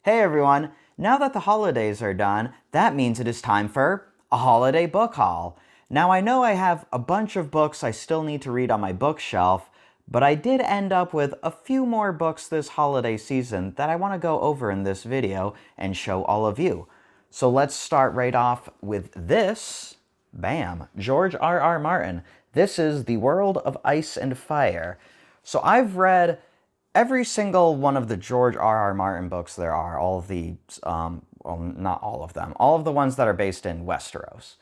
Hey everyone! Now that the holidays are done, that means it is time for a holiday book haul. Now I know I have a bunch of books I still need to read on my bookshelf, but I did end up with a few more books this holiday season that I want to go over in this video and show all of you. So let's start right off with this. Bam! George R. Martin. This is The World of Ice and Fire. So I've read every single one of the George R. Martin books there are, all of the, well, not all of them, all of the ones that are based in Westeros.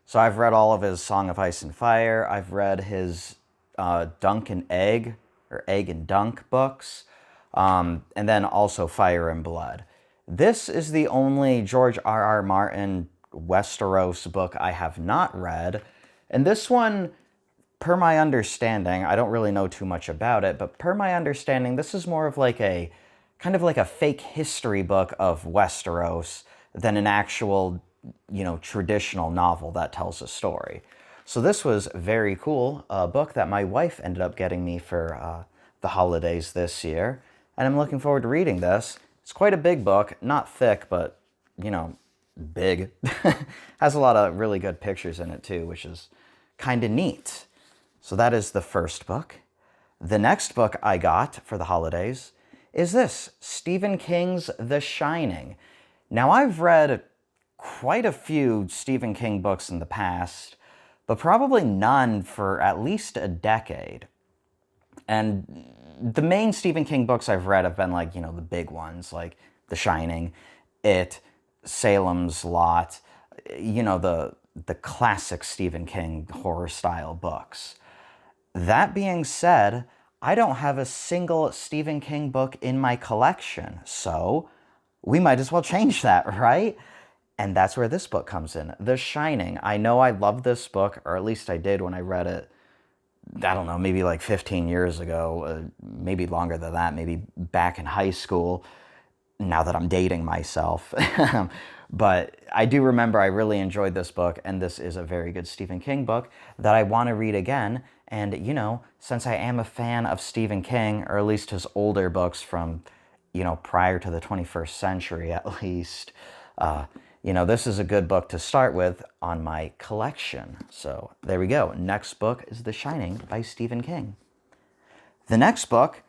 So I've read all of his Song of Ice and Fire. I've read his Dunk and Egg, or Egg and Dunk books, and then also Fire and Blood. This is the only George R. Martin Westeros book I have not read, and this one, per my understanding, I don't really know too much about it, but per my understanding, this is more of like a kind of like a fake history book of Westeros than an actual, traditional novel that tells a story. So this was very cool, a book that my wife ended up getting me for the holidays this year, and I'm looking forward to reading this. It's quite a big book, not thick, but, big. Has a lot of really good pictures in it too, which is kind of neat. So that is the first book. The next book I got for the holidays is this, Stephen King's The Shining. Now, I've read quite a few Stephen King books in the past, but probably none for at least a decade. And the main Stephen King books I've read have been like, the big ones, like The Shining, It, Salem's Lot, the classic Stephen King horror style books. That being said, I don't have a single Stephen King book in my collection, so we might as well change that, right? And that's where this book comes in, The Shining. I know I love this book, or at least I did when I read it, I don't know, maybe like 15 years ago, maybe longer than that, maybe back in high school, now that I'm dating myself. But I do remember I really enjoyed this book, and this is a very good Stephen King book that I want to read again. And, since I am a fan of Stephen King, or at least his older books from, prior to the 21st century at least, this is a good book to start with on my collection. So there we go. Next book is The Shining by Stephen King. The next book,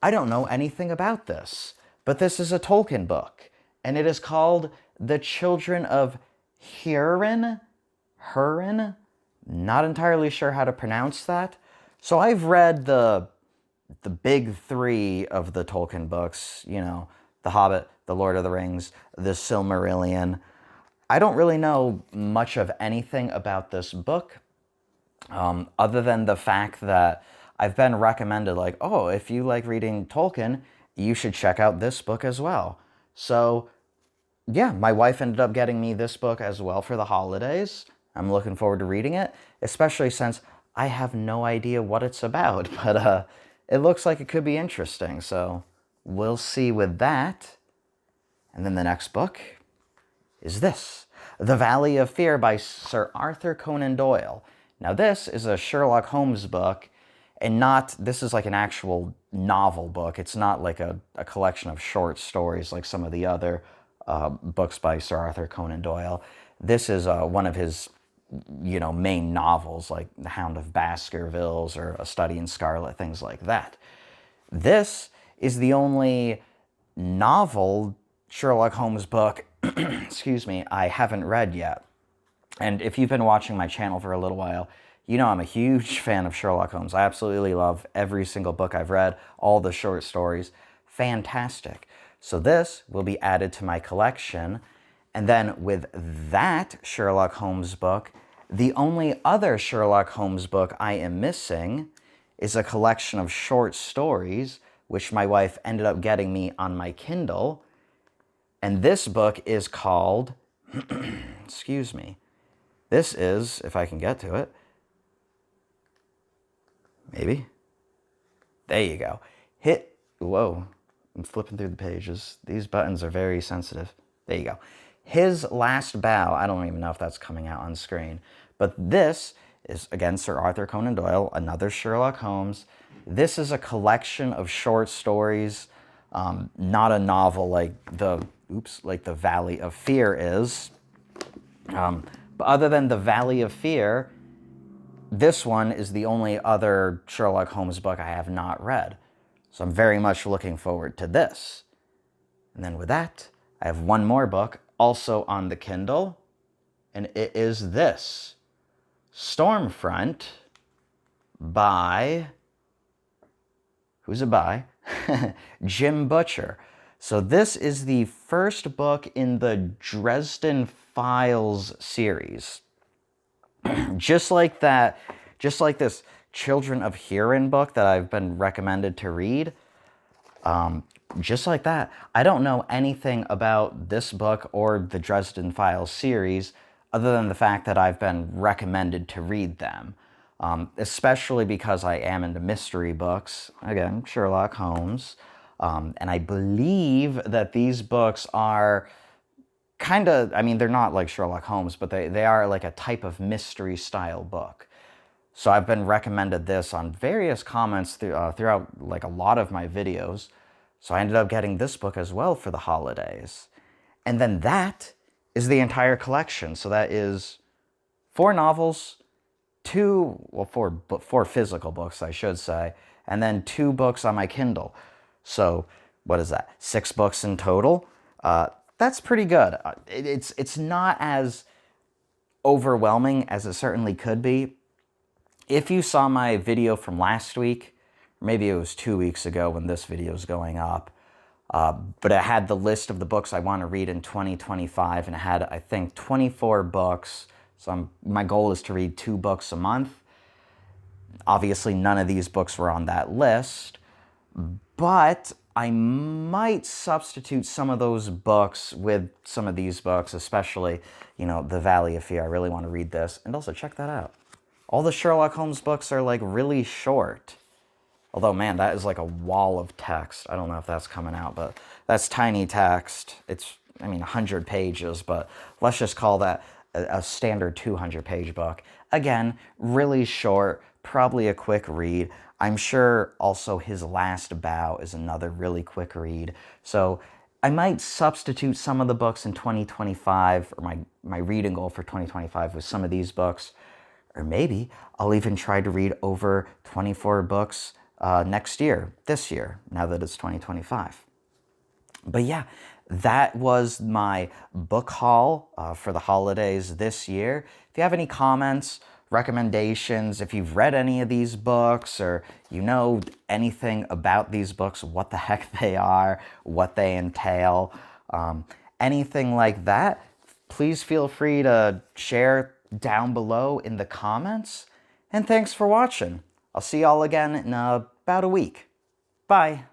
I don't know anything about this, but this is a Tolkien book, and it is called The Children of Hurin. Not entirely sure how to pronounce that. So I've read the big three of the Tolkien books, The Hobbit, The Lord of the Rings, The Silmarillion. I don't really know much of anything about this book, other than the fact that I've been recommended, like, oh, if you like reading Tolkien, you should check out this book as well. So yeah, my wife ended up getting me this book as well for the holidays. I'm looking forward to reading it, especially since I have no idea what it's about, but it looks like it could be interesting, so we'll see with that. And then the next book is this, The Valley of Fear by Sir Arthur Conan Doyle. Now this is a Sherlock Holmes book, and this is like an actual novel book. It's not like a collection of short stories like some of the other books by Sir Arthur Conan Doyle. This is one of his, main novels, like The Hound of Baskervilles or A Study in Scarlet, things like that. This is the only novel Sherlock Holmes book, excuse me, I haven't read yet. And if you've been watching my channel for a little while, I'm a huge fan of Sherlock Holmes. I absolutely love every single book I've read, all the short stories. Fantastic. So this will be added to my collection. And then with that Sherlock Holmes book, the only other Sherlock Holmes book I am missing is a collection of short stories, which my wife ended up getting me on my Kindle. And this book is called, excuse me, this is, if I can get to it, maybe, there you go, whoa, I'm flipping through the pages. These buttons are very sensitive. There you go. His Last Bow. I don't even know if that's coming out on screen. But this is, again, Sir Arthur Conan Doyle, another Sherlock Holmes. This is a collection of short stories Not a novel like the Valley of Fear is. But other than the Valley of Fear, this one is the only other Sherlock Holmes book I have not read. So I'm very much looking forward to this. And then with that, I have one more book also on the Kindle, and it is this, Stormfront by, who's it by? Jim Butcher. So this is the first book in the Dresden Files series. just like this Children of Hurin book that I've been recommended to read, just like that. I don't know anything about this book or the Dresden Files series other than the fact that I've been recommended to read them, especially because I am into mystery books, again, Sherlock Holmes, and I believe that these books are kind of, I mean, they're not like Sherlock Holmes, but they are like a type of mystery style book. So I've been recommended this on various comments throughout like a lot of my videos. So I ended up getting this book as well for the holidays. And then that is the entire collection. So that is 4 novels, four physical books, I should say, and then 2 books on my Kindle. So what is that? 6 books in total. That's pretty good. It's not as overwhelming as it certainly could be. If you saw my video from last week, maybe it was 2 weeks ago when this video is going up, but it had the list of the books I want to read in 2025, and it had, I think, 24 books. So my goal is to read 2 books a month. Obviously, none of these books were on that list, but I might substitute some of those books with some of these books, especially, The Valley of Fear. I really want to read this. And also, check that out. All the Sherlock Holmes books are, like, really short. Although, man, that is like a wall of text. I don't know if that's coming out, but that's tiny text. It's, 100 pages, but let's just call that a standard 200-page book. Again, really short, probably a quick read. I'm sure also His Last Bow is another really quick read. So I might substitute some of the books in 2025, or my reading goal for 2025 with some of these books. Or maybe I'll even try to read over 24 books this year, now that it's 2025. But yeah, that was my book haul for the holidays this year. If you have any comments, recommendations, if you've read any of these books, or you know anything about these books, what the heck they are, what they entail, anything like that, please feel free to share down below in the comments. And thanks for watching. I'll see y'all again in about a week. Bye.